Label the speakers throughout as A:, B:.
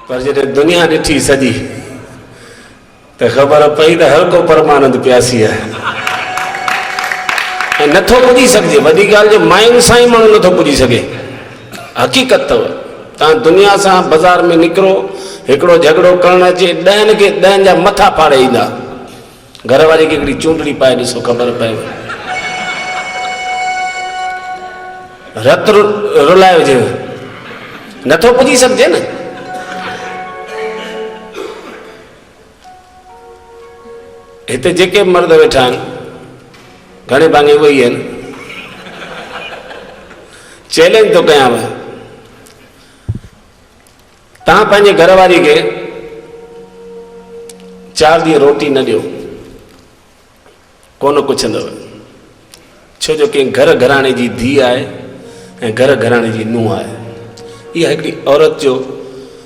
A: पर जॾहिं दुनिया ॾिठी सॼी त ख़बर पई त हर को परमानंद प्यासी आहे ऐं नथो पुॼी सघिजे। वॾी ॻाल्हि जो मायुनि सां ई माण्हू नथो पुॼी सघे। हक़ीक़त अथव। तव्हां दुनिया सां बाज़ार में निकिरो, हिकिड़ो झगड़ो करणु अचे, 10 खे 10 जा मथा फाड़े ईंदा। घरवारी खे हिकिड़ी चूंडड़ी पाए ॾिसो, ख़बर पए। रत रुलाए हुजे, नथो पुॼी सघिजे न। हिते जेके मर्द वेठा आहिनि घणे भाङे उहे ई आहिनि। चैलेंज थो कयांव, तव्हां पंहिंजे घरवारी खे 4 ॾींहं रोटी न ॾियो, कोन पुछंदव। छो जो कंहिं घर घराणे जी धीउ आहे ऐं घर घराणे जी नुंहुं आहे। इहा हिकिड़ी औरत जो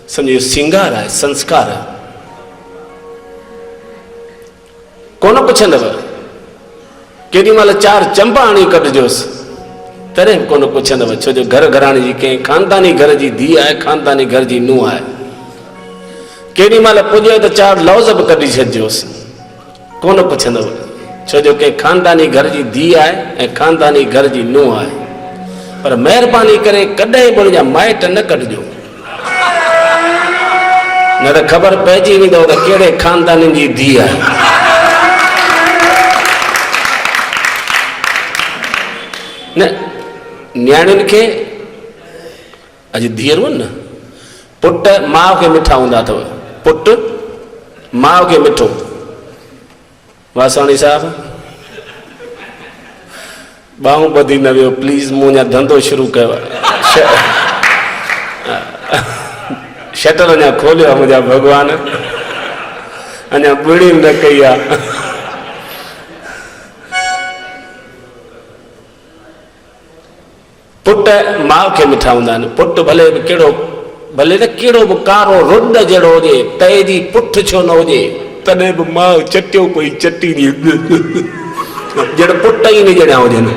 A: सम्झो सिंगार आहे, संस्कार आहे। कोन पुछंदव। केॾी महिल 4 चंपा आणी कढिजोसि तॾहिं कोन पुछंदव। छो जो घर घराणे जी कंहिं ख़ानदानी घर जी धीउ आहे, ख़ानदानी घर जी नुंहुं आहे। केॾी महिल पुॼे त 4 लफ़्ज़ बि कढी छॾिजोसि, कोन पुछंदव। छो जो कंहिं ख़ानदानी घर जी धीउ आहे ऐं ख़ानदानी घर जी नुंहुं आहे। पर महिरबानी करे कॾहिं बि उनजा माइट न कढिजो, न त ख़बर पइजी वेंदव त कहिड़े ख़ानदाननि जी धीउ आहे। न न्याणियुनि खे अॼु धीअरूं आहिनि न, पुट माउ खे मिठा हूंदा अथव। पुट माउ खे मिठो। वासवाणी साहिबु ॿाहूं ॿधी न वियो प्लीज़, मूं अञा धंधो शुरू कयो आहे। शटर अञा खोलियो आहे मुंहिंजा भॻवान, अञा ॿुड़ी न कई आहे। पुट माउ खे मिठा हूंदा आहिनि। पुट भले न कहिड़ो बि कारो रुड जहिड़ो हुजे, तए जी पुठ छो न हुजे, तॾहिं बि माउ चटियो कोई चटी ॼण पुट ई न ॼणिया हुजनि।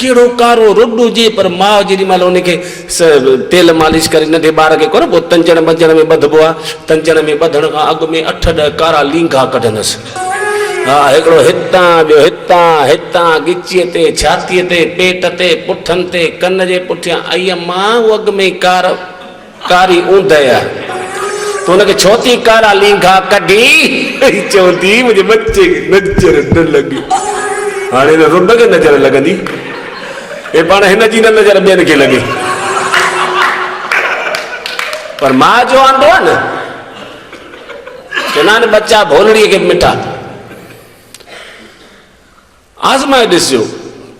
A: कहिड़ो कारो रुड हुजे, पर माउ जेॾी महिल उनखे तेल मालिश करे नंढे ॿार खे कोन पोइ तंजण मंजण में ॿधबो आहे, तंजण में ॿधण खां अॻु में 8-10 कारा लींघा कढंदसि। हा, हिकिड़ो हितां, ॿियो हितां, गिचीअ ते, छातीअ ते, पेट ते, पुठनि ते, कन जे पुठियां। आई मां अॻ में कारी ऊंध आहे, तूं हुनखे छो थी कारा लींघा कढी? चवंदी मुंहिंजे बच्चे खे नज़र न लॻी। हाणे हिन रुड खे नज़र लॻंदी, हे पाण हिन जी न नज़र ॿियनि खे लॻे। पर माउ जो आंदो आहे न, चवंदा आहिनि बच्चा भोलड़ीअ खे मिठा। आज़माए ॾिसजो,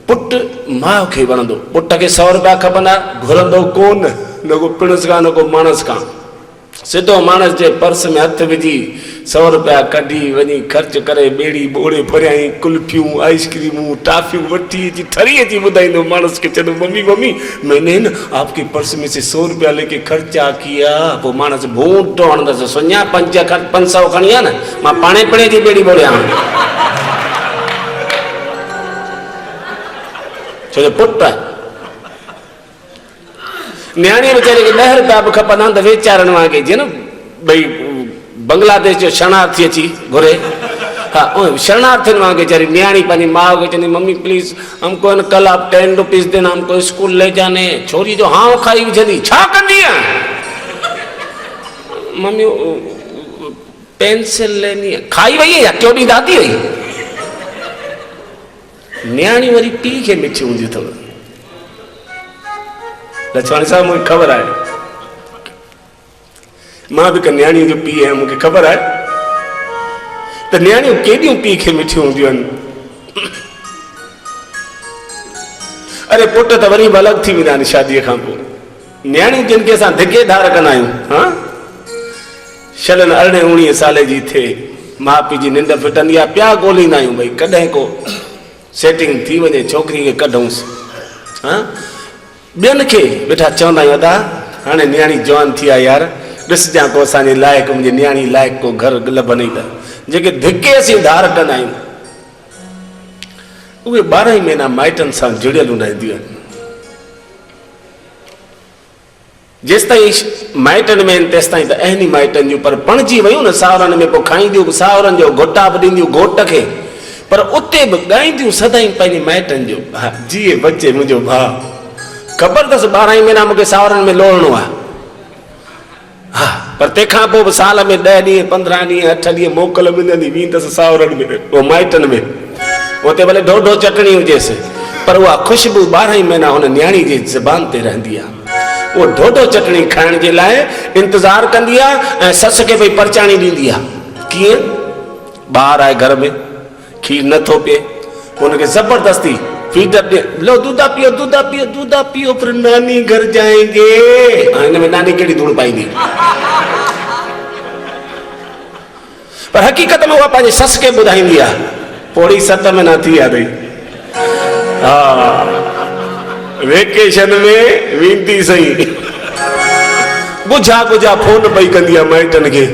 A: पुट माउ खे वणंदो। पुट खे 100 रुपया खपंदा, घुरंदो कोन, न को पिणस खां न को माणस खां। सिधो माणस जे पर्स में हथ विझी 100 रुपया कढी वञी ख़र्च करे ॿेड़ी ॿोड़े भरियाई कुल्फियूं, आइसक्रीमूं, टाफियूं वठी अची थरी अची ॿुधाईंदो माणस खे। चवंदो मम्मी मैंने न आपके पर्स में से 100 रुपया लेके खर्चा किया। पोइ माणस भूटो हणंदसि, सुञा 500 खणी आहे न, मां पाणे पिणे जी ॿेड़ी ॿोड़ियां। छो जो पुट न्याणी वीचारे खे 10 रुपया बि खपंदा त वेचारण वांगे जीअं न भई बांग्लादेश जो शरणार्थी अची घुरे। हाँ, शरणार्थियुनि वांगे वीचारी न्याणी पंहिंजी माउ खे चवंदी मम्मी प्लीज़ हमको कल आप 10 रुपीज़ देना, हमको स्कूल ले जाने। छोरी जो हाँ खाई विझंदी, छा कंदी आहे? मम्मी पेंसिल लेनी है, खाई वई या टियों ॾींहुं दादी हुई। न्याणी वरी पीउ खे मिठी हूंदी अथव। लछवाणी साहिब मूंखे ख़बर आहे, मां बि हिकु न्याणी जो पीउ आहियां, मूंखे ख़बर आहे त न्याणियूं केॾियूं पीउ खे मिठियूं हूंदियूं आहिनि। अरे पुट त वरी बि अलॻि थी वेंदा आहिनि शादीअ खां पोइ। न्याणियूं जिन खे असां धिके धार कंदा आहियूं, हा 18-19 साल जी थिए, माउ पीउ जी निंड फिटंदी आहे, पिया ॻोल्हींदा आहियूं भई कॾहिं को सेटिंग थी वञे, छोकिरी खे कढूंसि। हा, ॿियनि खे वेठा चवंदा आहियूं अदा हाणे न्याणी जवान थी आहे यार, ॾिसजां को असांजे लाइक़ु, मुंहिंजी न्याणी लाइक़ु को घर लभनि ई त। जेके धिके असीं धार कंदा आहियूं उहे 12 महीना माइटनि सां जुड़ियल हूंदा आहिनि। जेसिताईं माइटनि में तेसिताईं त अहनी माइटनि जूं, पर पणिजी वियूं न सावरनि में, पोइ खाईंदियूं सावरनि जो घोटा बि ॾींदियूं घोट खे, पर उते बि ॻाईंदियूं सदाईं पंहिंजे माइटनि जो। हा जीए बचे मुंहिंजो भाउ, ख़बर अथसि 12 महीना मूंखे सावरनि में लोड़णो आहे। हा पर तंहिंखां पोइ बि साल में 10 ॾींहं 15 ॾींहं 8 ॾींहं मोकल मिलंदी वेंदसि सावरनि में, उहो माइटनि में। उते भले ढोढो चटणी हुजेसि, पर उहा ख़ुशबू 12 महीना हुन न्याणी जी ज़बान ते रहंदी आहे। उहो ढोढो चटणी खाइण जे लाइ इंतज़ारु कंदी आहे ऐं सस खे भई परचाणी ॾींदी आहे। कीअं? ॿारु आहे घर में, खीर नथो पिए, हुनखे ज़बरदस्ती फीडर दे, लो दूधा पियो दूधा पियो दूधा पियो, फिर नानी घर जाएंगे। इन में नानी कहिड़ी धूड़ पाईंदी? पर हकीकत में उहा पंहिंजी सस खे ॿुधाईंदी आहे। पोड़ी 7 महीना थी विया अथई। हा वेकेशन में वेंदी सही, गुझा गुझा फोन पई कंदी आहे माइटनि खे,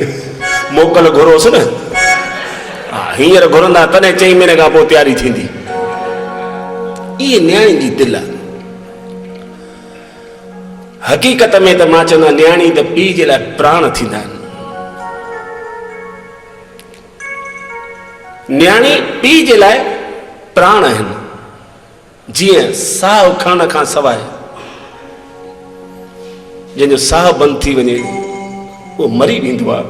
A: मोकल घुरोसि न। हा हींअर घुरंदा तॾहिं 4 महीने खां पोइ तयारी थींदी। इहे न्याणी जी दिलि आहे। हकीकत में त मां चवंदो आहियां न्याणी त पीउ जे लाइ प्राण थींदा आहिनि। न्याणी पीउ जे लाइ प्राण आहिनि। जीअं साहु खणण खां सवाइ जंहिंजो साहु बंदि थी वञे उहो मरी वेंदो आहे,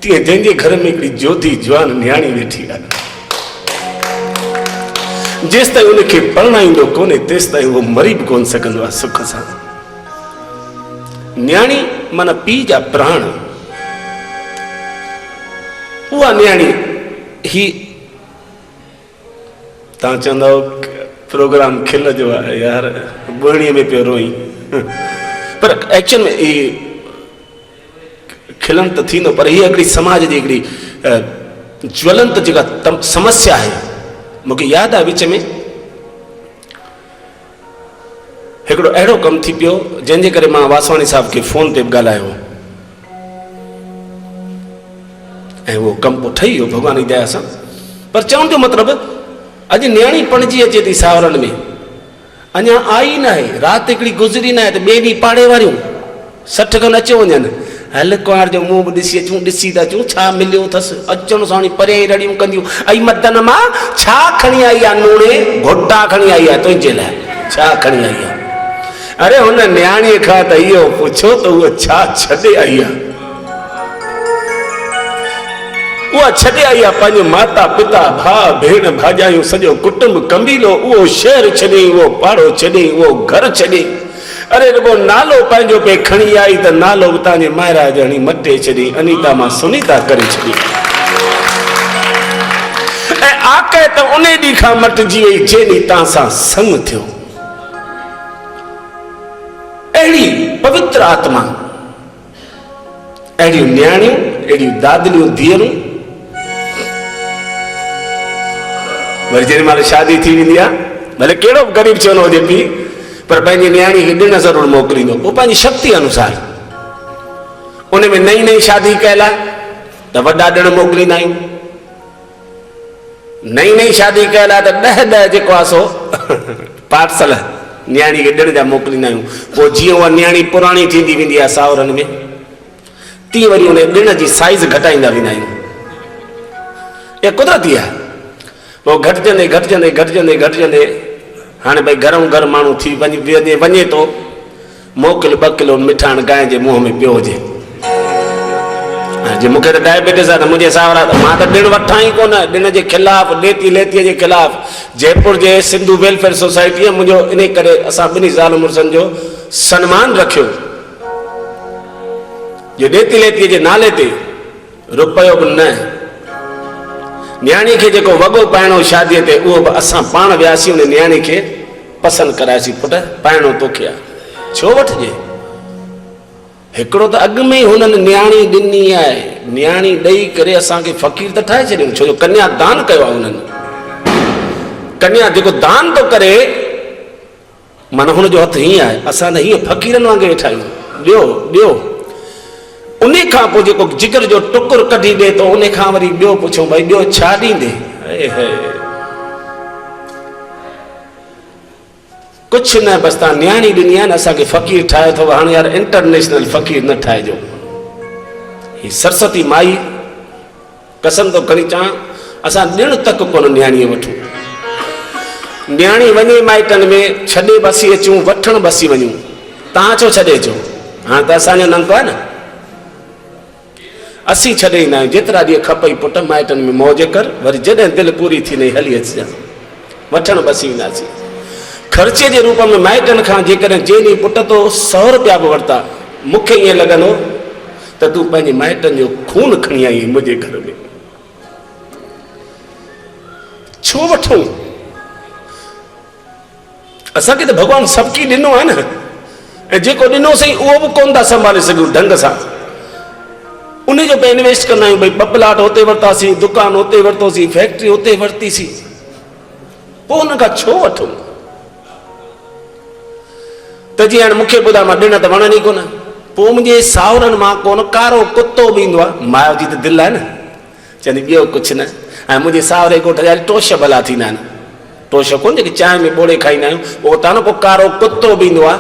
A: तीअं जंहिंजे घर में हिकिड़ी ज्योति जवान न्याणी वेठी आहे, जेसि ताईं उनखे परणाईंदो कोन्हे तेसि ताईं उहो मरी बि कोन सघंदो आहे सुख सां। न्याणी माना पीउ जा प्राण। उहा न्याणी ही तव्हां चवंदव प्रोग्राम खिल जो आहे यार, ॿोड़ीअ में पियो रोई, पर एक्चुअल में इहे खिलण त थींदो, पर हीअ हिकिड़ी समाज जी हिकिड़ी ज्वलंत जेका समस्या आहे। मूंखे यादि आहे विच में हिकिड़ो अहिड़ो कमु थी पियो जंहिंजे करे मां वासवाणी साहिब खे फोन ते बि ॻाल्हायो ऐं उहो कमु पोइ ठही वियो भॻवान जी दया सां। पर चवण जो मतिलबु अॼु न्याणी पणिजी अचे थी सावरनि में, अञा आई न आहे, राति हिकिड़ी गुज़री न आहे त ॿिए ॾींहुं पाड़े वारियूं 60 खनि अची वञनि, हल कुंवार जो मुंहुं बि ॾिसी अचूं, ॾिसी था अचूं छा मिलियो अथसि। अचण सां परियां ई रड़ियूं कंदियूं, आई मदन मां छा खणी आई आहे नूणे, घोटा खणी आई आहे तुंहिंजे लाइ, छा खणी आई आहे। अरे हुन न्याणीअ खां त इहो पुछो त उहा छा छॾे आई आहे। उहा छॾे आई आहे पंहिंजे माता पिता भाउ भेण भाॼायूं सॼो कुटुंब कबीलो, उहो शहर छॾे, उहो पाड़ो छॾे, उहो घर छॾे। अरे रुगो नालो पंहिंजो पे खणी आई त नालो बि तव्हांजे महाराज हणी मटे छॾी, अनीता मां सुनीता करे छॾी। ऐं आके त उन ॾींहुं खां मटिजी वई जे ॾींहुं तव्हां सां संग थियो। अहिड़ी पवित्र आत्मा, अहिड़ियूं न्याणियूं, अहिड़ियूं दादलियूं धीअरूं, वरी जेॾी महिल शादी थी वेंदी आहे, भले कहिड़ो बि ग़रीब छो न हुजे पीउ, पर पंहिंजी न्याणी खे ॾिण ज़रूरु मोकिलींदो, पोइ पंहिंजी शक्ति अनुसार। उन में नई नई शादी कयल आहे त वॾा ॾिण मोकिलींदा आहियूं, नई नई शादी कयल आहे त 10 जेको आहे सो पार्सल न्याणी खे ॾिण जा मोकिलींदा आहियूं। पोइ जीअं उहा न्याणी पुराणी थींदी वेंदी आहे सावरनि में, तीअं वरी उन ॾिण जी साइज़ घटाईंदा वेंदा आहियूं। इहा कुदरती आहे। पोइ घटिजंदे घटिजंदे घटिजंदे घटिजंदे हाणे भई गरम गरम माण्हू थी वञे थो, मोकिल 2 किलो मिठाण गांइ जे मुंहं में पियो हुजे। जे मूंखे त डायबिटीज़ आहे त मुंहिंजे सावरा त मां त ॾिण वठां ई कोन, ॾिण जे ख़िलाफ़, ॾेती लेतीअ जे ख़िलाफ़। जयपुर जे सिंधु वेलफेयर सोसाइटीअ मुंहिंजो इन करे असां ॿिन्ही ज़ाल मुड़ुसनि जो सन्मान रखियो जो ॾेती लेतीअ जे नाले ते रुपयो बि न। न्याणी खे जेको वॻो पाइणो शादीअ ते, उहो बि असां पाण वियासीं उन न्याणी खे पसंदि करायासीं, पुट पाइणो तोखे आहे, छो वठिजे। हिकिड़ो त अॻु में ई हुननि न्याणी ॾिनी आहे, न्याणी ॾेई करे असांखे फ़क़ीर त ठाहे छॾियऊं, छो जो कन्या दान कयो आहे हुननि। कन्या जेको दान थो करे माना हुनजो हथु हीअं आहे, असां त हीअं फ़क़ीरनि वांगुरु वेठा आहियूं, ॾियो ॾियो। उन खां पोइ जेको जिगर जो टुकुर कढी ॾे थो, उन खां वरी ॿियो पुछूं भई ॿियो छा ॾींदे। कुछ न बस तव्हां न्याणी ॾिनी आहे न असांखे फ़क़ीर ठाहियो अथव हाणे यार इंटरनेशनल फ़क़ीर न ठाहिजो। ही सरस्वती माई कसम थो खणी चवां असां ॾिण तक कोन न्याणीअ वठूं। न्याणी वञे माइटनि में छॾे बसी अचूं वठण बसी वञूं। तव्हां छो छॾे अचो हाणे त असांजो नंदो आहे न। असीं छॾे ईंदा आहियूं जेतिरा ॾींहं खपई पुट माइटनि में मौज कर वरी जॾहिं दिलि पूरी थी हली अचिजांइ वठण बसी ईंदासीं। ख़र्चे जे रूप में माइटनि खां जेकॾहिं जे ॾींहुं पुट तो 100 रुपया बि वरिता मूंखे ईअं लॻंदो त तूं पंहिंजे माइटनि जो खून खणी आई मुंहिंजे घर में। छो वठूं? असांखे त भॻवानु सबकी ॾिनो आहे न ऐं जेको ॾिनोसीं उहो बि कोन था संभाले सघूं ढंग सां। उन जो पे इन्वेस्ट कंदा आहियूं भई 2 प्लाट हुते वरितासीं दुकान हुते वरितोसीं फैक्ट्री हुते वरितीसीं पोइ हुन खां छो वठूं? त जीअं हाणे मूंखे ॿुधा मां ॾिण त वणनि ई कोन पोइ मुंहिंजे साहुरनि मां कोन कारो कुतो बि ईंदो आहे। माउ जी त दिलि आहे न चवंदी ॿियो कुझु न। ऐं मुंहिंजे साहुरे ॻोठ जा टोश भला थींदा आहिनि टोश कोन जेके चांहि में ॿोड़े खाईंदा आहियूं उहो त न पोइ कारो कुतो बि ईंदो आहे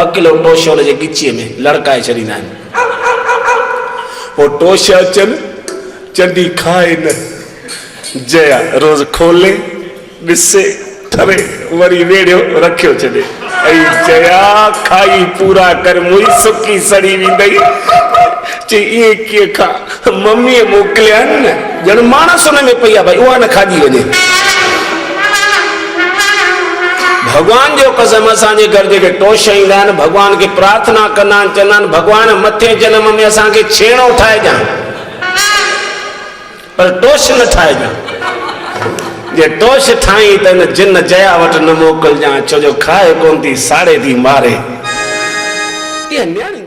A: 2 किलो टोश हुनजे गिचीअ में लड़काए छॾींदा आहिनि। पोइ टोश अचनि चंडी खाए न जया रोज़ खोले ॾिसे ठरे वरी वेड़ियो रखियो छॾे ऐं जया खाई पूरा कर मुई सुकी सड़ी वेंदई चई ईअं कीअं खा मम्मीअ मोकिलिया आहिनि न ॼण माणस हुन में पई आहे भई उहा न खाधी वञे। भगवान जो कसम असांजे घर जेके टोश ईंदा आहिनि भगवान खे प्रार्थना कंदा आहिनि चवंदा आहिनि भगवान मथे जन्म में असांखे छेणो ठाहिजांइ पर टोश न ठाहिजांइ। जे टोश ठाही त हिन जिन जया वटि न मोकिलिजांइ छो जो खाए कोन थी साड़े थी मारे। इहा न्याणी